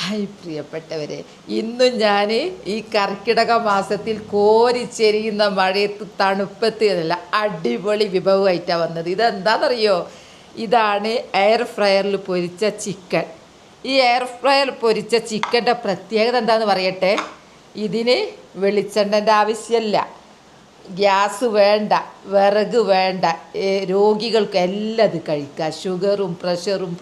Hi പ്രിയപ്പെട്ടവരെ, ഇന്നും ഞാൻ ഈ കർക്കിടക മാസത്തിൽ കോരിച്ചെരിയുന്ന മഴയത്ത് തണുപ്പത്ത് നല്ല അടിപൊളി വിഭവമായിട്ടാണ് വന്നത്. ഇതെന്താണെന്നറിയോ? ഇതാണ് എയർ ഫ്രയറിൽ പൊരിച്ച ചിക്കൻ. ഈ എയർ ഫ്രയർ പൊരിച്ച ചിക്കൻ്റെ പ്രത്യേകത എന്താണെന്ന് പറയട്ടെ. ഇതിന് വെളിച്ചെണ്ണൻ്റെ ആവശ്യമില്ല, ഗ്യാസ് വേണ്ട, വിറക് വേണ്ട. രോഗികൾക്ക് എല്ലാം ഇത് കഴിക്കാം. ഷുഗറും പ്രഷറും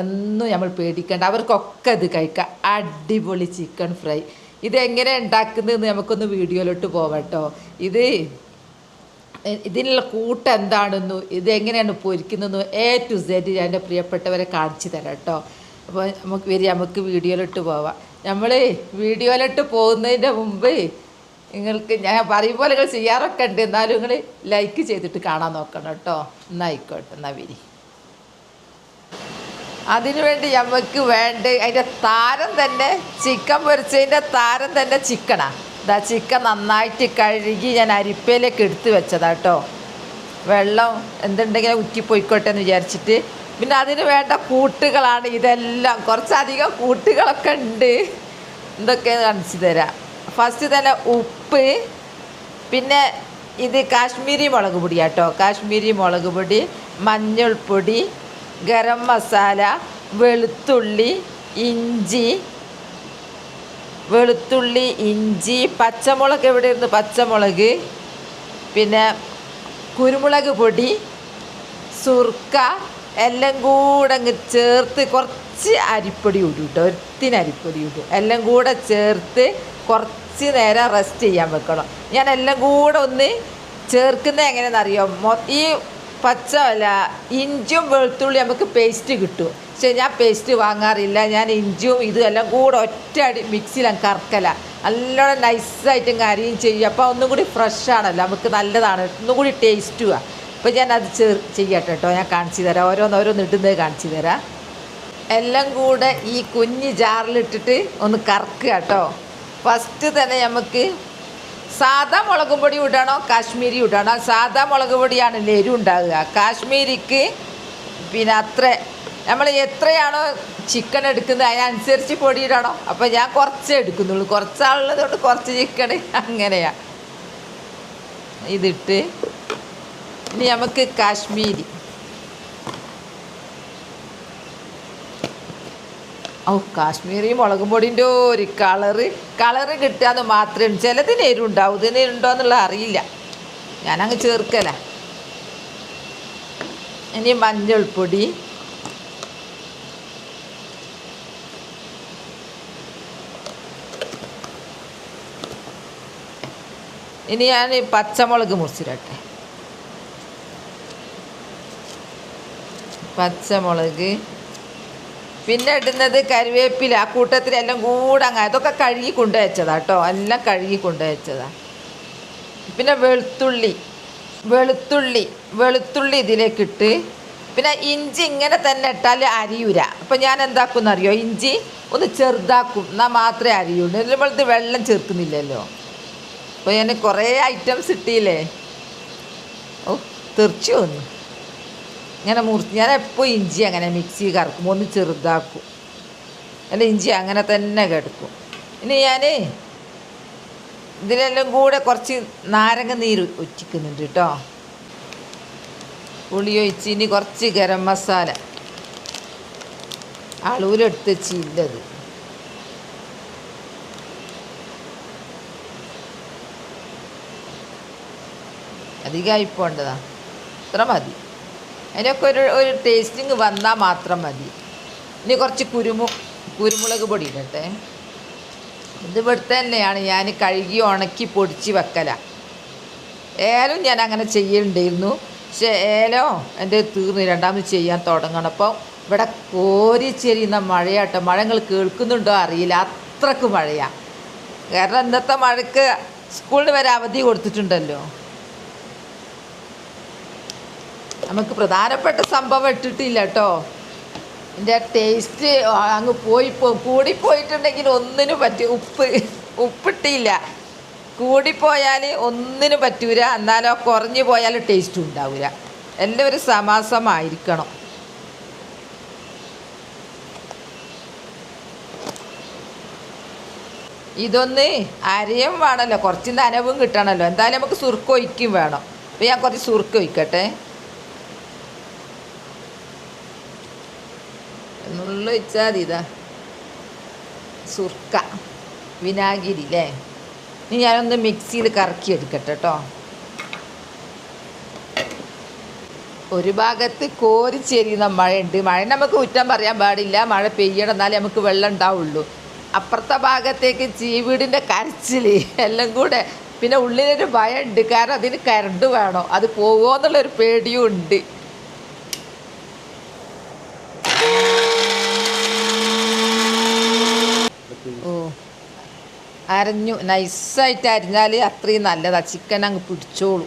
ഒന്നും നമ്മൾ പേടിക്കേണ്ട, അവർക്കൊക്കെ ഇത് കഴിക്കാം. അടിപൊളി ചിക്കൻ ഫ്രൈ. ഇതെങ്ങനെ ഉണ്ടാക്കുന്നതെന്ന് നമുക്കൊന്ന് വീഡിയോയിലോട്ട് പോവാം കേട്ടോ. ഇതിനുള്ള കൂട്ട് എന്താണെന്നും ഇതെങ്ങനെയാണ് പൊരിക്കുന്നതെന്നും A to Z എൻ്റെ പ്രിയപ്പെട്ടവരെ കാണിച്ചു തരാം കേട്ടോ. അപ്പോൾ നമുക്ക് വീഡിയോയിലോട്ട് പോവാം. നമ്മൾ വീഡിയോയിലോട്ട് പോകുന്നതിൻ്റെ മുമ്പ് നിങ്ങൾക്ക് ഞാൻ പറയുമ്പോൾ നിങ്ങൾ ചെയ്യാറൊക്കെ ഉണ്ട്, എന്നാലും നിങ്ങൾ ലൈക്ക് ചെയ്തിട്ട് കാണാൻ നോക്കണം കേട്ടോ. എന്നായിക്കോട്ടെ, എന്നാൽ വരി. അതിനുവേണ്ടി നമുക്ക് അതിൻ്റെ താരം തന്നെ, ചിക്കൻ പൊരിച്ചതിൻ്റെ താരം തന്നെ ചിക്കനാണ്. ചിക്കൻ നന്നായിട്ട് കഴുകി ഞാൻ അരിപ്പയിലേക്ക് എടുത്ത് വെച്ചതാ കേട്ടോ. വെള്ളം എന്തുണ്ടെങ്കിലും ഉറ്റിപ്പോയിക്കോട്ടെ എന്ന് വിചാരിച്ചിട്ട്. പിന്നെ അതിന് വേണ്ട കൂട്ടുകളാണ് ഇതെല്ലാം. കുറച്ചധികം കൂട്ടുകളൊക്കെ ഉണ്ട്. എന്തൊക്കെയാണ് കാണിച്ചു തരാം. ഫസ്റ്റ് തന്നെ ഉപ്പ്, പിന്നെ ഇത് കാശ്മീരി മുളക് പൊടി കേട്ടോ. കാശ്മീരി മുളക് പൊടി, മഞ്ഞൾപ്പൊടി, ഗരം മസാല, വെളുത്തുള്ളി, ഇഞ്ചി, പച്ചമുളക് എവിടെ ഇരുന്ന് പച്ചമുളക്, പിന്നെ കുരുമുളക് പൊടി, സുർക്ക എല്ലാം കൂടെ അങ്ങ് ചേർത്ത് കുറച്ച് അരിപ്പൊടി ഇടും കേട്ടോ. ഒരുത്തിന് അരിപ്പൊടി ഇടും. എല്ലാം കൂടെ ചേർത്ത് കുറച്ച് നേരം റെസ്റ്റ് ചെയ്യാൻ വെക്കണം. ഞാൻ എല്ലാം കൂടെ ഒന്ന് ചേർക്കുന്നത് എങ്ങനെയാണെന്നറിയോ? ഈ ഇഞ്ചിയും വെളുത്തുള്ളി നമുക്ക് പേസ്റ്റ് കിട്ടും. പക്ഷേ ഞാൻ പേസ്റ്റ് വാങ്ങാറില്ല. ഞാൻ ഇഞ്ചിയും ഇതും എല്ലാം കൂടെ ഒറ്റ അടി മിക്സിയിലാണ് കറക്കല. നല്ലോണം നൈസായിട്ട് അരിയും ചെയ്യും. അപ്പോൾ ഒന്നും കൂടി ഫ്രഷാണല്ലോ, നമുക്ക് നല്ലതാണ്, ഒന്നും കൂടി ടേസ്റ്റുമാണ്. അപ്പോൾ ഞാനത് ചെയ്യട്ടെ കേട്ടോ. ഞാൻ കാണിച്ചു തരാം, ഓരോന്ന് ഇടുന്നത് കാണിച്ചു തരാം. എല്ലാം കൂടെ ഈ കുഞ്ഞ് ജാറിലിട്ടിട്ട് ഒന്ന് കറക്കുക കേട്ടോ. ഫസ്റ്റ് തന്നെ നമുക്ക് സാദാ മുളക് പൊടി ഇടണോ കാശ്മീരി ഇടണോ? സാദാ മുളക് പൊടിയാണല്ലോ എരിവുണ്ടാകുക. കാശ്മീരിക്ക് പിന്നെ നമ്മൾ എത്രയാണോ ചിക്കൻ എടുക്കുന്നത് അതിനനുസരിച്ച് പൊടി ഇടണം. അപ്പോൾ ഞാൻ കുറച്ചേ എടുക്കുന്നുള്ളൂ, കുറച്ചാളുള്ളത് കൊണ്ട് കുറച്ച് ചിക്കൻ അങ്ങനെയാണ്. ഇതിട്ട് ഇനി നമുക്ക് കാശ്മീരി മുളക് പൊടിൻ്റെ ഒരു കളറ് കിട്ടാന്ന് മാത്രമേ. ചിലതിന് എരിവുണ്ടാവും, ഇതിന് ഉണ്ടോ എന്നുള്ള അറിയില്ല, ഞാനങ്ങ് ചേർക്കല. ഇനി മഞ്ഞൾപ്പൊടി, ഇനി ഞാൻ പച്ചമുളക് മുറിച്ചിരട്ടെ. പച്ചമുളക്, പിന്നെ ഇടുന്നത് കറിവേപ്പില. ആ കൂട്ടത്തിൽ എല്ലാം കൂടെ അതൊക്കെ കഴുകി കൊണ്ടുവച്ചതാ കേട്ടോ. എല്ലാം കഴുകി കൊണ്ടുവച്ചതാ. പിന്നെ വെളുത്തുള്ളി ഇതിലേക്കിട്ട്, പിന്നെ ഇഞ്ചി ഇങ്ങനെ തന്നെ ഇട്ടാൽ അരിയൂര. അപ്പം ഞാൻ എന്താക്കുമെന്നറിയോ? ഇഞ്ചി ഒന്ന് ചെറുതാക്കും, എന്നാൽ മാത്രമേ അരിയുള്ളൂ. നമ്മളിത് വെള്ളം ചേർക്കുന്നില്ലല്ലോ. അപ്പോൾ ഞാൻ കുറേ ഐറ്റംസ് ഇട്ടില്ലേ. തെറിച്ചു വന്നു. ഇങ്ങനെ ഞാൻ എപ്പോൾ ഇഞ്ചി അങ്ങനെ മിക്സി കറക്കും, ഒന്ന് ചെറുതാക്കും. അല്ല, ഇഞ്ചി അങ്ങനെ തന്നെ കിടക്കും. ഇനി ഞാൻ ഇതിലെല്ലാം കൂടെ കുറച്ച് നാരങ്ങ നീര് ഒറ്റിക്കുന്നുണ്ട് കേട്ടോ. പുളി ഒഴിച്ച് ഇനി കുറച്ച് ഗരം മസാല അളവിലെടുത്ത് വെച്ചില്ലത്. അധികമായി പോണ്ടതാ, ഇത്ര മതി. അതിനൊക്കെ ഒരു ടേസ്റ്റിങ് വന്നാൽ മാത്രം മതി. ഇനി കുറച്ച് കുരുമുളക് പൊടി ഇടട്ടെ. ഇത് ഇവിടുത്തെ തന്നെയാണ്, ഞാൻ കഴുകി ഉണക്കി പൊടിച്ച് വെക്കല. ഏലം ഞാൻ അങ്ങനെ ചെയ്യലുണ്ടായിരുന്നു, പക്ഷേ ഏലം എൻ്റെ തീർന്ന് രണ്ടാമത് ചെയ്യാൻ തുടങ്ങണം. അപ്പോൾ ഇവിടെ കോരിച്ചെരിയുന്ന മഴയാട്ടോ. മഴ നിങ്ങൾ കേൾക്കുന്നുണ്ടോ അറിയില്ല, അത്രക്ക് മഴയാണ്. കാരണം ഇന്നത്തെ മഴയ്ക്ക് സ്കൂളിന് വരെ അവധി കൊടുത്തിട്ടുണ്ടല്ലോ. നമുക്ക് പ്രധാനപ്പെട്ട സംഭവം ഇട്ടിട്ടില്ല കേട്ടോ. എൻ്റെ ടേസ്റ്റ് അങ്ങ് കൂടിപ്പോയിട്ടുണ്ടെങ്കിൽ ഒന്നിനും പറ്റും. ഉപ്പിട്ടില്ല, കൂടിപ്പോയാൽ ഒന്നിനും പറ്റൂല. എന്നാലോ കുറഞ്ഞു പോയാൽ ടേസ്റ്റും ഉണ്ടാവില്ല. എല്ലാവരും സമാസമായിരിക്കണം. ഇതൊന്ന് അരയും വേണമല്ലോ, കുറച്ച് നനവും കിട്ടണമല്ലോ. എന്തായാലും നമുക്ക് സുർക്ക ഒഴിക്കും വേണം. അപ്പോൾ ഞാൻ കുറച്ച് സുർക്ക ഒഴിക്കട്ടെ. ഒഴിച്ചാൽ മതി. ഇതാ സുർക്ക, വിനാഗിരി അല്ലേ. ഇനി ഞാനൊന്ന് മിക്സിയിൽ കറക്കി എടുക്കട്ടെ കേട്ടോ. ഒരു ഭാഗത്ത് കോരിച്ചെരിയുന്ന മഴയുണ്ട്. മഴ നമുക്ക് കുറ്റം പറയാൻ പാടില്ല, മഴ പെയ്യണം, എന്നാലേ നമുക്ക് വെള്ളം ഉണ്ടാവുള്ളൂ. അപ്പുറത്തെ ഭാഗത്തേക്ക് ചീവീടിൻ്റെ കരച്ചിൽ എല്ലാം കൂടെ. പിന്നെ ഉള്ളിലൊരു ഭയമുണ്ട്, കാരണം അതിന് കരണ്ട് വേണം, അത് പോകുമോ എന്നുള്ളൊരു പേടിയും ഉണ്ട്. ഓ, അരഞ്ഞു. നൈസായിട്ട് അരിഞ്ഞാൽ അത്രയും നല്ലതാണ്, ചിക്കൻ അങ്ങ് പിടിച്ചോളൂ.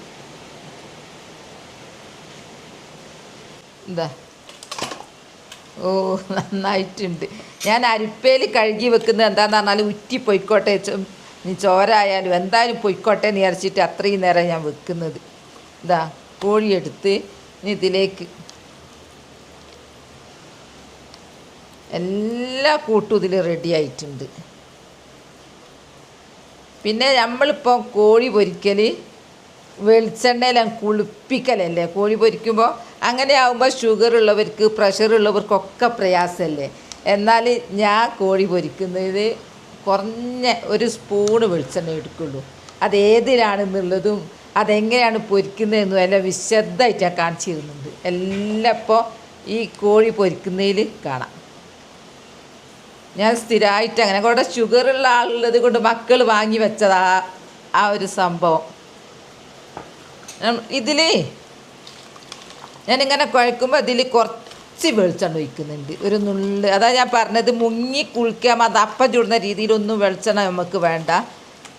എന്താ, ഓ നന്നായിട്ടുണ്ട്. ഞാൻ അരിപ്പയിൽ കഴുകി വെക്കുന്നത് എന്താണെന്ന് പറഞ്ഞാൽ ഉറ്റി പൊയ്ക്കോട്ടെ, നീ ചോരായാലും എന്തായാലും പൊയ്ക്കോട്ടെ എന്ന് വിചാരിച്ചിട്ട് അത്രയും നേരം ഞാൻ വെക്കുന്നത്. ഇതാ കോഴിയെടുത്ത് ഇതിലേക്ക് എല്ലാ കൂട്ടും ഇതിൽ റെഡി ആയിട്ടുണ്ട്. പിന്നെ നമ്മളിപ്പോൾ കോഴി പൊരിക്കൽ വെളിച്ചെണ്ണയിലും കുളിപ്പിക്കലല്ലേ കോഴി പൊരിക്കുമ്പോൾ. അങ്ങനെ ആകുമ്പോൾ ഷുഗർ ഉള്ളവർക്ക്, പ്രഷർ ഉള്ളവർക്കൊക്കെ പ്രയാസമല്ലേ. എന്നാൽ ഞാൻ കോഴി പൊരിക്കുന്നത് കുറഞ്ഞ ഒരു സ്പൂണ് വെളിച്ചെണ്ണ എടുക്കുള്ളൂ. അതേതിലാണെന്നുള്ളതും അതെങ്ങനെയാണ് പൊരിക്കുന്നതെന്നും എല്ലാം വിശദമായിട്ട് ഞാൻ കാണിച്ചു തരുന്നുണ്ട്. എല്ലാം ഇപ്പോൾ ഈ കോഴി പൊരിക്കുന്നതിൽ കാണാം. ഞാൻ സ്ഥിരമായിട്ട് അങ്ങനെ കൂടെ ഷുഗറുള്ള ആളുള്ളത് കൊണ്ട് മക്കൾ വാങ്ങി വെച്ചതാ ആ ഒരു സംഭവം. ഇതിൽ ഞാനിങ്ങനെ കുഴക്കുമ്പോൾ ഇതിൽ കുറച്ച് വെളിച്ചെണ്ണ ഒഴിക്കുന്നുണ്ട്, ഒരു നുള്ള്. അതാ ഞാൻ പറഞ്ഞത്, മുങ്ങി കുളിക്കാൻ അത് അപ്പം ചൂടുന്ന രീതിയിലൊന്നും വെളിച്ചെണ്ണ നമുക്ക് വേണ്ട,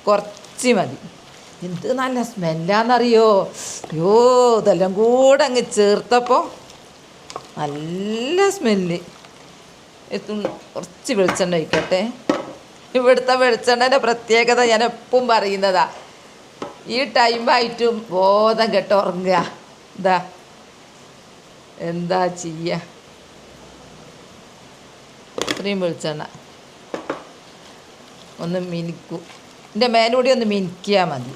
കുറച്ച് മതി. എന്ത് നല്ല സ്മെല്ലാന്നറിയോ. അയ്യോ, ഇതെല്ലാം കൂടെ അങ്ങ് ചേർത്തപ്പോൾ നല്ല സ്മെല്ല്. കുറച്ച് വെളിച്ചെണ്ണ ഒഴിക്കട്ടെ. ഇവിടുത്തെ വെളിച്ചെണ്ണേൻ്റെ പ്രത്യേകത ഞാൻ എപ്പം പറയുന്നതാ, ഈ ടൈമായിട്ടും ബോധം കെട്ട് ഉറങ്ങുക. ഇതാ എന്താ ചെയ്യുക, ഇത്രയും വെളിച്ചെണ്ണ ഒന്ന് മിനിക്കും, എൻ്റെ മേലൂടെ ഒന്ന് മിനിക്കിയാൽ മതി.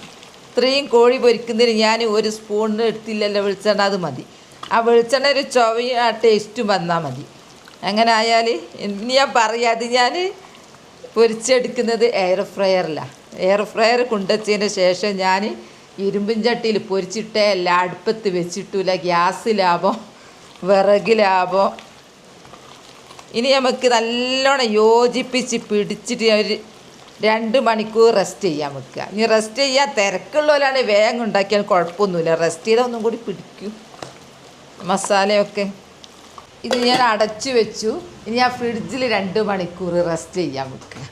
ഇത്രയും കോഴി പൊരിക്കുന്നതിന് ഞാൻ ഒരു സ്പൂണിന് എടുത്തില്ലല്ലോ വെളിച്ചെണ്ണ, അത് മതി. ആ വെളിച്ചെണ്ണ ഒരു ചൊവയും ആ ടേസ്റ്റും വന്നാൽ മതി. അങ്ങനെ ആയാൽ ഇനി ഞാൻ പറയാതെ, ഞാൻ പൊരിച്ചെടുക്കുന്നത് എയർ ഫ്രയറിലാണ്. എയർ ഫ്രയർ കൊണ്ടുവച്ചതിന് ശേഷം ഞാൻ ഇരുമ്പിൻ ചട്ടിയിൽ പൊരിച്ചിട്ടേ അല്ല, അടുപ്പത്ത് വെച്ചിട്ടില്ല. ഗ്യാസ് ലാഭം, വിറക് ലാഭം. ഇനി നമുക്ക് നല്ലോണം യോജിപ്പിച്ച് പിടിച്ചിട്ട് ഒരു 2 മണിക്കൂർ റെസ്റ്റ് ചെയ്യാൻ വെക്കുക. ഇനി റെസ്റ്റ് ചെയ്യാൻ തിരക്കുള്ളവരാണ് വേഗം ഉണ്ടാക്കിയാൽ കുഴപ്പമൊന്നുമില്ല, റെസ്റ്റ് ചെയ്താൽ ഒന്നും കൂടി പിടിക്കും മസാലയൊക്കെ. ഇത് ഞാൻ അടച്ചു വെച്ചു. ഇനി ആ ഫ്രിഡ്ജിൽ 2 മണിക്കൂർ റെസ്റ്റ് ചെയ്യാൻ വെക്കുക.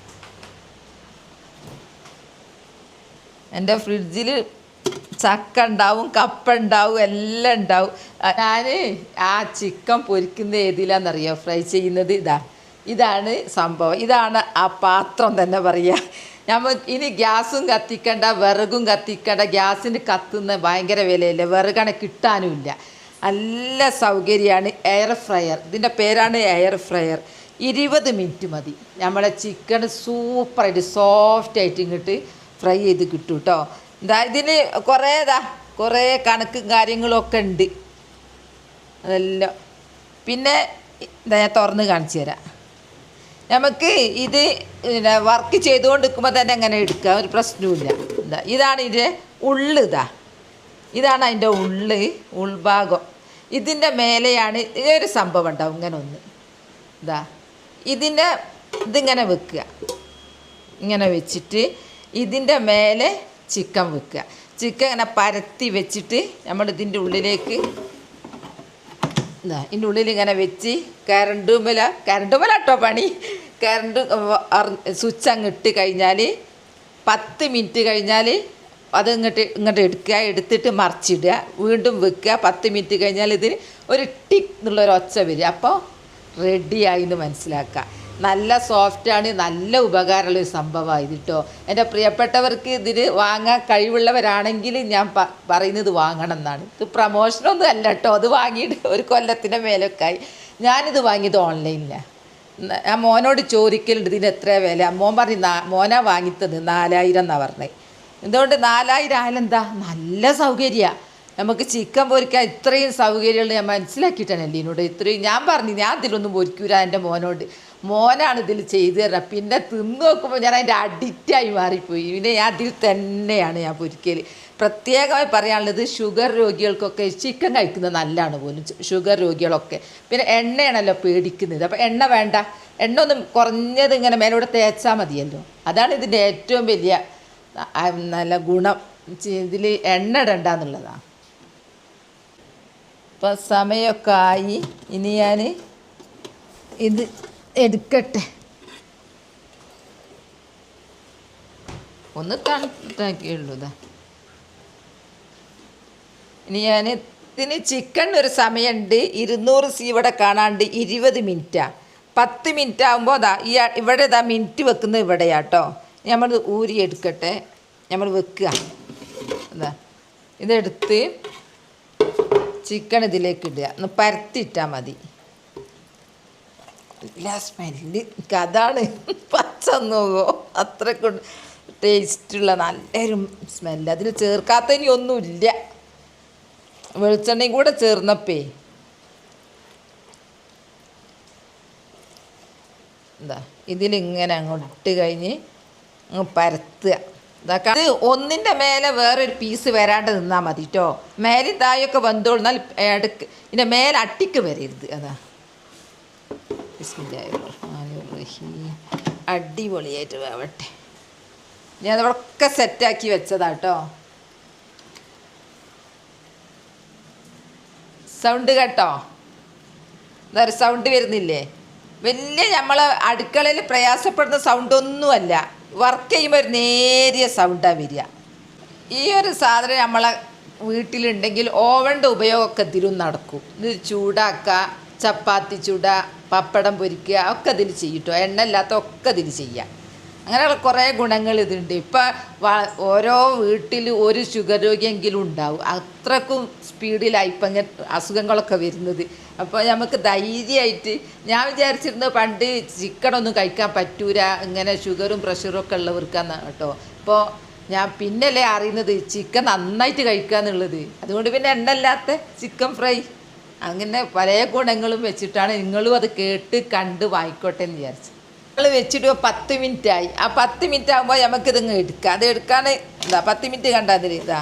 എൻ്റെ ഫ്രിഡ്ജിൽ ചക്ക ഉണ്ടാവും, കപ്പ ഉണ്ടാവും, എല്ലാം ഉണ്ടാവും. ഞാൻ ആ ചിക്കൻ പൊരിക്കുന്നത് ഏതിലാണെന്നറിയോ ഫ്രൈ ചെയ്യുന്നത്? ഇതാണ് സംഭവം. ഇതാണ് ആ പാത്രം തന്നെ പറയുക. നമ്മൾ ഇനി ഗ്യാസും കത്തിക്കണ്ട, വിറകും കത്തിക്കണ്ട. ഗ്യാസിന് കത്തുന്ന ഭയങ്കര വിലയല്ലേ, വിറകണ കിട്ടാനുമില്ല. നല്ല സൗകര്യമാണ് എയർ ഫ്രയർ. ഇതിൻ്റെ പേരാണ് എയർ ഫ്രയർ. 20 മിനിറ്റ് മതി, നമ്മളെ ചിക്കൻ സൂപ്പറായിട്ട് സോഫ്റ്റായിട്ട് ഇങ്ങോട്ട് ഫ്രൈ ചെയ്ത് കിട്ടും കേട്ടോ. ഇതിന് കുറേ കണക്കും കാര്യങ്ങളൊക്കെ ഉണ്ട് അതെല്ലാം. പിന്നെ ഞാൻ തുറന്ന് കാണിച്ചു തരാം. നമുക്ക് ഇത് വർക്ക് ചെയ്തുകൊണ്ട് തന്നെ അങ്ങനെ എടുക്കാം, ഒരു പ്രശ്നവുമില്ല. ഇതാണ് ഇതിൻ്റെ ഇതാണ് അതിൻ്റെ ഉൾഭാഗം. ഇതിൻ്റെ മേലെയാണ് ഒരു സംഭവം ഉണ്ടാവും, ഇങ്ങനെ ഒന്ന് ഇതിങ്ങനെ വെക്കുക. ഇങ്ങനെ വെച്ചിട്ട് ഇതിൻ്റെ മേലെ ചിക്കൻ വെക്കുക. ചിക്കൻ ഇങ്ങനെ പരത്തി വെച്ചിട്ട് നമ്മൾ ഇതിൻ്റെ ഉള്ളിലേക്ക് ഇതിൻ്റെ ഉള്ളിൽ ഇങ്ങനെ വെച്ച് കരണ്ടുമല കേട്ടോ പണി. കരണ്ട് സ്വിച്ച് അങ്ങ് ഇട്ട് കഴിഞ്ഞാൽ 10 മിനിറ്റ് കഴിഞ്ഞാൽ അത് ഇങ്ങോട്ട് എടുക്കുക. എടുത്തിട്ട് മറിച്ചിടുക, വീണ്ടും വെക്കുക. 10 മിനിറ്റ് കഴിഞ്ഞാൽ ഇതിന് ഒരു ടിക് എന്നുള്ളൊരു ഒച്ച വരിക. അപ്പോൾ റെഡിയായി എന്ന് മനസ്സിലാക്കുക. നല്ല സോഫ്റ്റാണ്, നല്ല ഉപകാരമുള്ളൊരു സംഭവമാണ് ഇത് കേട്ടോ. എൻ്റെ പ്രിയപ്പെട്ടവർക്ക് ഇതിന് വാങ്ങാൻ കഴിവുള്ളവരാണെങ്കിൽ ഞാൻ പറയുന്നത് വാങ്ങണം എന്നാണ്. ഇത് പ്രമോഷനൊന്നും അല്ല കേട്ടോ. അത് വാങ്ങിയിട്ട് ഒരു കൊല്ലത്തിൻ്റെ മേലൊക്കെ ആയി. ഞാനിത് വാങ്ങിയത് ഓൺലൈനിലാണ്. ഞാൻ മോനോട് ചോദിക്കലുണ്ട് ഇതിന് എത്ര വില. മോൻ പറഞ്ഞു മോനാ വാങ്ങിത്തത് 4000 എന്നാണ് പറഞ്ഞത്. എന്തുകൊണ്ട് 4000 ആയാലെന്താ നല്ല സൗകര്യമാണ് നമുക്ക് ചിക്കൻ പൊരിക്കാൻ. ഇത്രയും സൗകര്യമുള്ള ഞാൻ മനസ്സിലാക്കിയിട്ടാണ് എന്നോട് ഇത്രയും ഞാൻ പറഞ്ഞു ഞാൻ ഇതിലൊന്നും പൊരിക്കൂല എൻ്റെ മോനാണ് ഇതിൽ ചെയ്തു തരണം. പിന്നെ തിന്ന് നോക്കുമ്പോൾ ഞാൻ അതിൻ്റെ അഡിക്റ്റായി മാറിപ്പോയി. പിന്നെ ഞാൻ അതിൽ തന്നെയാണ് ഞാൻ പൊരിക്കൽ. പ്രത്യേകമായി പറയാനുള്ളത് ഷുഗർ രോഗികൾക്കൊക്കെ ചിക്കൻ കഴിക്കുന്നത് നല്ലതാണ് പോലും, ഷുഗർ രോഗികളൊക്കെ. പിന്നെ എണ്ണയാണല്ലോ പേടിക്കുന്നത്. അപ്പോൾ എണ്ണ വേണ്ട, എണ്ണ ഒന്നും കുറഞ്ഞത് ഇങ്ങനെ മേലോടെ തേച്ചാൽ മതിയല്ലോ. അതാണ് ഇതിൻ്റെ ഏറ്റവും വലിയ നല്ല ഗുണം. ഇതിൽ എണ്ണ ഇടണ്ട എന്നുള്ളതാണ്. ഇപ്പം സമയമൊക്കെ ആയി. ഇനി ഞാൻ ഇത് എടുക്കട്ടെ. ഒന്ന് തണുത്താക്കിയുള്ളൂ. ഇതാ ഇനി ഞാൻ ഇതിന് ചിക്കൻ ഒരു സമയമുണ്ട്. 200 സി ഇവിടെ കാണാണ്ട് 20 മിനിറ്റാണ്. 10 മിനിറ്റ് ആകുമ്പോൾ ഇവിടെ മിനിറ്റ് വെക്കുന്നത് ഇവിടെയാട്ടോ. നമ്മൾ ഊരി എടുക്കട്ടെ. നമ്മൾ വെക്കുക. അതാ ഇതെടുത്ത് ചിക്കൻ ഇതിലേക്ക് ഇടുക. ഒന്ന് പരത്തിയിട്ടാൽ മതി. ഇല്ല സ്മെല്ല് അതാണ് പച്ച നോക്കോ അത്രയ്ക്ക് ടേസ്റ്റുള്ള നല്ലൊരു സ്മെല്ല്. അതിൽ ചേർക്കാത്തതിന് ഒന്നുമില്ല. വെളിച്ചെണ്ണയും കൂടെ ചേർന്നപ്പേ എന്താ ഇതിലിങ്ങനെ അങ്ങോട്ട് ഇട്ട് കഴിഞ്ഞ് പരത്തുക. ഇതൊക്കെ അത് ഒന്നിൻ്റെ മേലെ വേറൊരു പീസ് വരാണ്ട് നിന്നാൽ മതി കേട്ടോ. മേലെ തായൊക്കെ വെന്തോളുന്നാൽ ഇടക്ക് ഇതിൻ്റെ മേലെ അട്ടിക്ക് വരരുത്. അതാ അടിപൊളിയായിട്ട് വേവട്ടെ. ഞാൻ അതൊക്കെ സെറ്റാക്കി വെച്ചതാട്ടോ. സൗണ്ട് കേട്ടോ? എന്താ സൗണ്ട് വരുന്നില്ലേ? വലിയ നമ്മൾ അടുക്കളയിൽ പ്രയാസപ്പെടുന്ന സൗണ്ടൊന്നുമല്ല. വർക്ക് ചെയ്യുമ്പോൾ ഒരു നേരിയ സൗണ്ടാണ് വരിക. ഈ ഒരു സാധനം നമ്മളെ വീട്ടിലുണ്ടെങ്കിൽ ഓവൻ്റെ ഉപയോഗമൊക്കെ ഇതിലും നടക്കും. ഇത് ചൂടാക്കുക, ചപ്പാത്തി ചൂടുക, പപ്പടം പൊരിക്കുക ഒക്കെ ഇതിൽ ചെയ്യട്ടോ. എണ്ണ ഇല്ലാത്ത ഒക്കെ ഇതിൽ ചെയ്യാം. അങ്ങനെയുള്ള കുറേ ഗുണങ്ങൾ ഇതുണ്ട്. ഇപ്പം ഓരോ വീട്ടിൽ ഒരു ഷുഗർ രോഗിയെങ്കിലും ഉണ്ടാവും. അത്രക്കും സ്പീഡിലായി ഇപ്പം ഇങ്ങനെ അസുഖങ്ങളൊക്കെ വരുന്നത്. അപ്പോൾ നമുക്ക് ധൈര്യമായിട്ട് ഞാൻ വിചാരിച്ചിരുന്നത് പണ്ട് ചിക്കനൊന്നും കഴിക്കാൻ പറ്റൂല, ഇങ്ങനെ ഷുഗറും പ്രഷറും ഒക്കെ ഉള്ളവർക്കാണ് കേട്ടോ. ഇപ്പോൾ ഞാൻ പിന്നല്ലേ അറിയുന്നത് ചിക്കൻ നന്നായിട്ട് കഴിക്കുക എന്നുള്ളത്. അതുകൊണ്ട് പിന്നെ എണ്ണയില്ലാത്ത ചിക്കൻ ഫ്രൈ അങ്ങനെ പല ഗുണങ്ങളും വെച്ചിട്ടാണ് നിങ്ങളും അത് കേട്ട് കണ്ട് വാങ്ങിക്കോട്ടെ എന്ന് വിചാരിച്ചു. നമ്മൾ വെച്ചിട്ട് 10 മിനിറ്റായി. ആ 10 മിനിറ്റ് ആകുമ്പോൾ നമുക്കിതങ്ങ് എടുക്കാം. അത് എടുക്കാൻ എന്താ 10 മിനിറ്റ് കണ്ടാൽ ഇതാ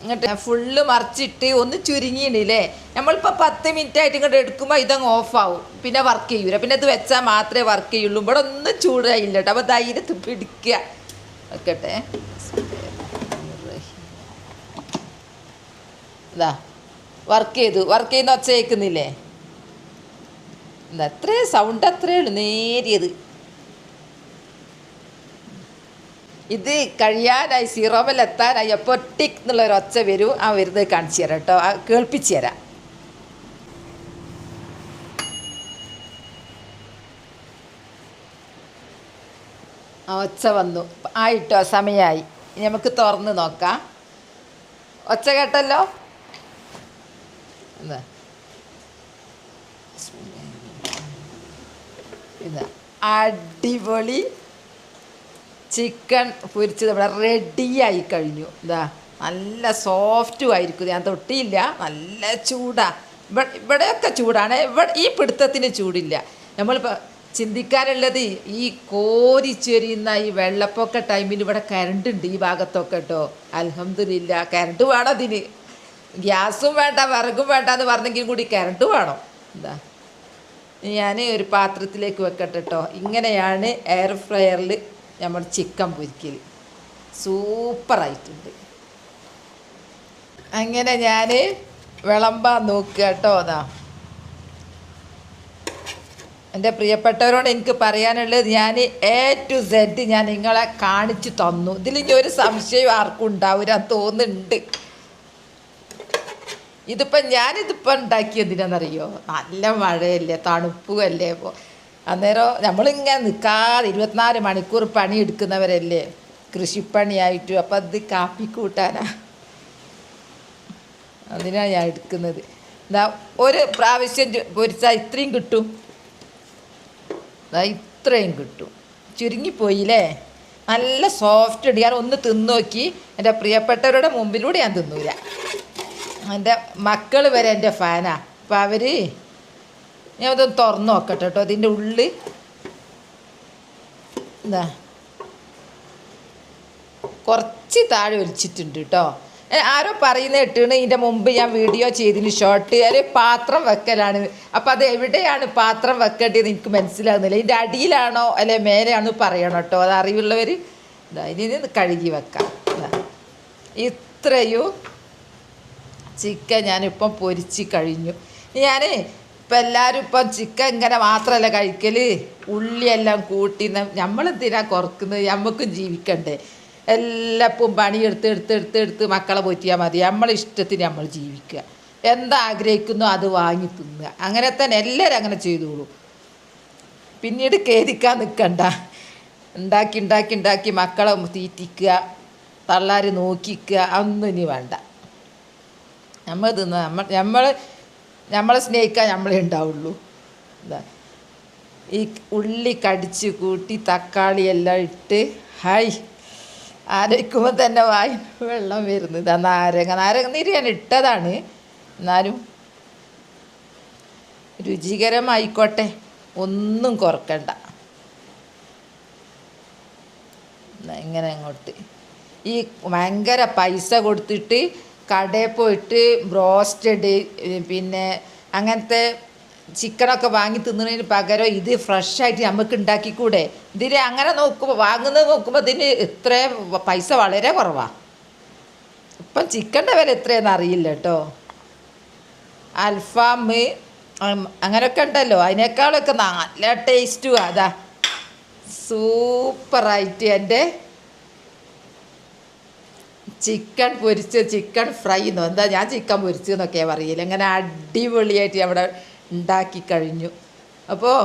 ഇങ്ങോട്ട് ഫുള്ള് മറിച്ചിട്ട് ഒന്ന് ചുരുങ്ങിയില്ലേ. നമ്മളിപ്പോൾ 10 മിനിറ്റായിട്ട് ഇങ്ങോട്ട് എടുക്കുമ്പോൾ ഇതങ്ങ് ഓഫാവും. പിന്നെ വർക്ക് ചെയ്യൂല. പിന്നെ ഇത് വെച്ചാൽ മാത്രമേ വർക്ക് ചെയ്യുള്ളൂ. ഇവിടെ ഒന്നും ചൂടായില്ല കേട്ടോ. അപ്പോൾ ധൈര്യത്തിൽ പിടിക്കുക. വെക്കട്ടെ. ഇതാ വർക്ക് ചെയ്യുന്ന ഒച്ച കേൾക്കുന്നില്ലേ? എന്താ അത്രേ സൗണ്ട് അത്രയേ ഉള്ളൂ, നേരിയത്. ഇത് കഴിയാനായി, സീറോമിലെത്താനായി. അപ്പോൾ ടിക് എന്നുള്ളൊരു ഒച്ച വരും. ആ വരുന്നത് കാണിച്ചു തരാം കേട്ടോ. ആ കേൾപ്പിച്ചു തരാം. ആ ഒച്ച വന്നു. ആയിട്ടോ, സമയമായി. നമുക്ക് തുറന്ന് നോക്കാം. ഒച്ച കേട്ടല്ലോ. എന്താ ഇതാ അടിപൊളി ചിക്കൻ പൊരിച്ചത് ഇവിടെ റെഡിയായി കഴിഞ്ഞു. ഇതാ നല്ല സോഫ്റ്റും ആയിരിക്കും. ഞാൻ തൊട്ടിയില്ല. നല്ല ചൂടാണ്. ഇവിടെയൊക്കെ ചൂടാണ്. ഈ പിടുത്തത്തിന് ചൂടില്ല. നമ്മളിപ്പോൾ ചിന്തിക്കാനുള്ളത് ഈ കോരിച്ചെരിയുന്ന ഈ വെള്ളപ്പൊക്ക ടൈമിൽ ഇവിടെ കറണ്ട് ഉണ്ട് ഈ ഭാഗത്തൊക്കെ കേട്ടോ. അൽഹംദുലില്ലാ. കറണ്ട് വേണം അതിന്. ഗ്യാസും വേണ്ട, വിറകും വേണ്ട എന്ന് പറഞ്ഞെങ്കിലും കൂടി കറണ്ട് വേണം. എന്താ ഞാൻ ഒരു പാത്രത്തിലേക്ക് വെക്കട്ടെ കേട്ടോ. ഇങ്ങനെയാണ് എയർ ഫ്രയറിൽ നമ്മൾ ചിക്കൻ പൊരിക്കൽ. സൂപ്പറായിട്ടുണ്ട്. അങ്ങനെ ഞാൻ വിളമ്പാൻ നോക്കുക കേട്ടോ. അതാ എൻ്റെ പ്രിയപ്പെട്ടവരോട് എനിക്ക് പറയാനുള്ളത്, ഞാൻ A to Z ഞാൻ നിങ്ങളെ കാണിച്ചു തന്നു. ഇതിലിനി ഒരു സംശയം ആർക്കും ഉണ്ടാവില്ല തോന്നുന്നുണ്ട്. ഞാനിതിപ്പോൾ ഉണ്ടാക്കിയതിനാണെന്നറിയോ? നല്ല മഴയല്ലേ, തണുപ്പുമല്ലേ. ഇപ്പോൾ അന്നേരം നമ്മളിങ്ങനെ നിൽക്കാതെ 24 മണിക്കൂർ പണിയെടുക്കുന്നവരല്ലേ, കൃഷിപ്പണിയായിട്ടും. അപ്പം അത് കാപ്പി കൂട്ടാനാ, അതിനാണ് ഞാൻ എടുക്കുന്നത്. എന്താ ഒരു പ്രാവശ്യം പൊരിച്ചാൽ ഇത്രയും കിട്ടും, ഇത്രയും കിട്ടും. ചുരുങ്ങിപ്പോയില്ലേ? നല്ല സോഫ്റ്റ് ഉണ്ട്. ഞാൻ ഒന്ന് തിന്നു നോക്കി. എൻ്റെ പ്രിയപ്പെട്ടവരുടെ മുമ്പിലൂടെ ഞാൻ തിന്നൂല. എൻ്റെ മക്കൾ വരെ എൻ്റെ ഫാനാണ്. അപ്പോൾ അവർ ഞാൻ ഇതൊന്ന് തുറന്ന് നോക്കട്ടെ കേട്ടോ. ഇതിൻ്റെ ഉള്ളിൽ എന്താ കുറച്ച് താഴെ ഒലിച്ചിട്ടുണ്ട് കേട്ടോ. ആരോ പറയുന്നത് കേട്ടാണ് ഇതിൻ്റെ മുമ്പ് ഞാൻ വീഡിയോ ചെയ്തതിന് ഷോർട്ട് അതിൽ പാത്രം വെക്കലാണ്. അപ്പം അത് എവിടെയാണ് പാത്രം വെക്കേണ്ടത് എനിക്ക് മനസ്സിലാകുന്നില്ല. ഇതിൻ്റെ അടിയിലാണോ അല്ലെ മേലെയാണോ പറയണം കേട്ടോ. അത് അറിവുള്ളവർ ഇനി കഴുകി വെക്കാം. ഇത്രയും ചിക്കൻ ഞാനിപ്പം പൊരിച്ച് കഴിഞ്ഞു. ഞാൻ ഇപ്പം എല്ലാവരും ഇപ്പം ചിക്കൻ ഇങ്ങനെ മാത്രമല്ല കഴിക്കൽ, ഉള്ളിയെല്ലാം കൂട്ടി നമ്മളെന്തിനാ കുറക്കുന്നത്? നമുക്കും ജീവിക്കണ്ടേ? എല്ലാപ്പം പണിയെടുത്ത് മക്കളെ പോറ്റിയാൽ മതി. നമ്മളെ ഇഷ്ടത്തിന് നമ്മൾ ജീവിക്കുക. എന്താഗ്രഹിക്കുന്നു അത് വാങ്ങി തിന്നുക. അങ്ങനെ തന്നെ എല്ലാവരും അങ്ങനെ ചെയ്തോളൂ. പിന്നീട് ഖേദിക്കാൻ നിൽക്കണ്ട. ഉണ്ടാക്കി മക്കളെ തീറ്റിക്കുക, തള്ളാർ നോക്കിക്കുക, അതൊന്നും ഇനി വേണ്ട. നമ്മൾ തിന്ന നമ്മളെ സ്നേഹിക്കാൻ നമ്മളെ ഉണ്ടാവുള്ളൂ. എന്താ ഈ ഉള്ളി കടിച്ച് കൂട്ടി തക്കാളി എല്ലാം ഇട്ട് ഹായ് ആലോചിക്കുമ്പോൾ തന്നെ വായി വെള്ളം വരുന്നു. ഇതാ നാരങ്ങ നീര് ഞാൻ ഇട്ടതാണ്, എന്നാലും രുചികരമായിക്കോട്ടെ, ഒന്നും കുറക്കണ്ട. ഇങ്ങനെ അങ്ങോട്ട് ഈ ഭയങ്കര പൈസ കൊടുത്തിട്ട് കടയിൽ പോയിട്ട് ബ്രോസ്റ്റഡ് പിന്നെ അങ്ങനത്തെ ചിക്കനൊക്കെ വാങ്ങി തിന്നതിന് പകരം ഇത് ഫ്രഷായിട്ട് നമുക്ക് ഉണ്ടാക്കിക്കൂടെ? ഇതിന് അങ്ങനെ വാങ്ങുന്നത് നോക്കുമ്പോൾ ഇതിന് ഇത്ര പൈസ വളരെ കുറവാണ്. ഇപ്പം ചിക്കൻ്റെ വില എത്രയെന്ന് അറിയില്ല കേട്ടോ. അൽഫാം അങ്ങനെയൊക്കെ ഉണ്ടല്ലോ, അതിനേക്കാളൊക്കെ നല്ല ടേസ്റ്റും. അതാ സൂപ്പറായിട്ട് എൻ്റെ ചിക്കൻ പൊരിച്ച് ചിക്കൻ ഫ്രൈ എന്നോ എന്താ ഞാൻ ചിക്കൻ പൊരിച്ചെന്നൊക്കെ പറയില്ല. അങ്ങനെ അടിപൊളിയായിട്ട് അവിടെ ഉണ്ടാക്കി കഴിഞ്ഞു. അപ്പോൾ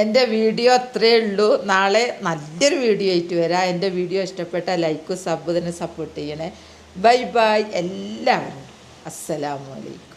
എൻ്റെ വീഡിയോ അത്രയേ ഉള്ളൂ. നാളെ നല്ലൊരു വീഡിയോ ആയിട്ട് വരാം. എൻ്റെ വീഡിയോ ഇഷ്ടപ്പെട്ടാൽ ലൈക്കും സബ് തന്നെ സപ്പോർട്ട് ചെയ്യണേ. ബൈ ബൈ എല്ലാവരും. അസ്സലാമു അലൈക്കും.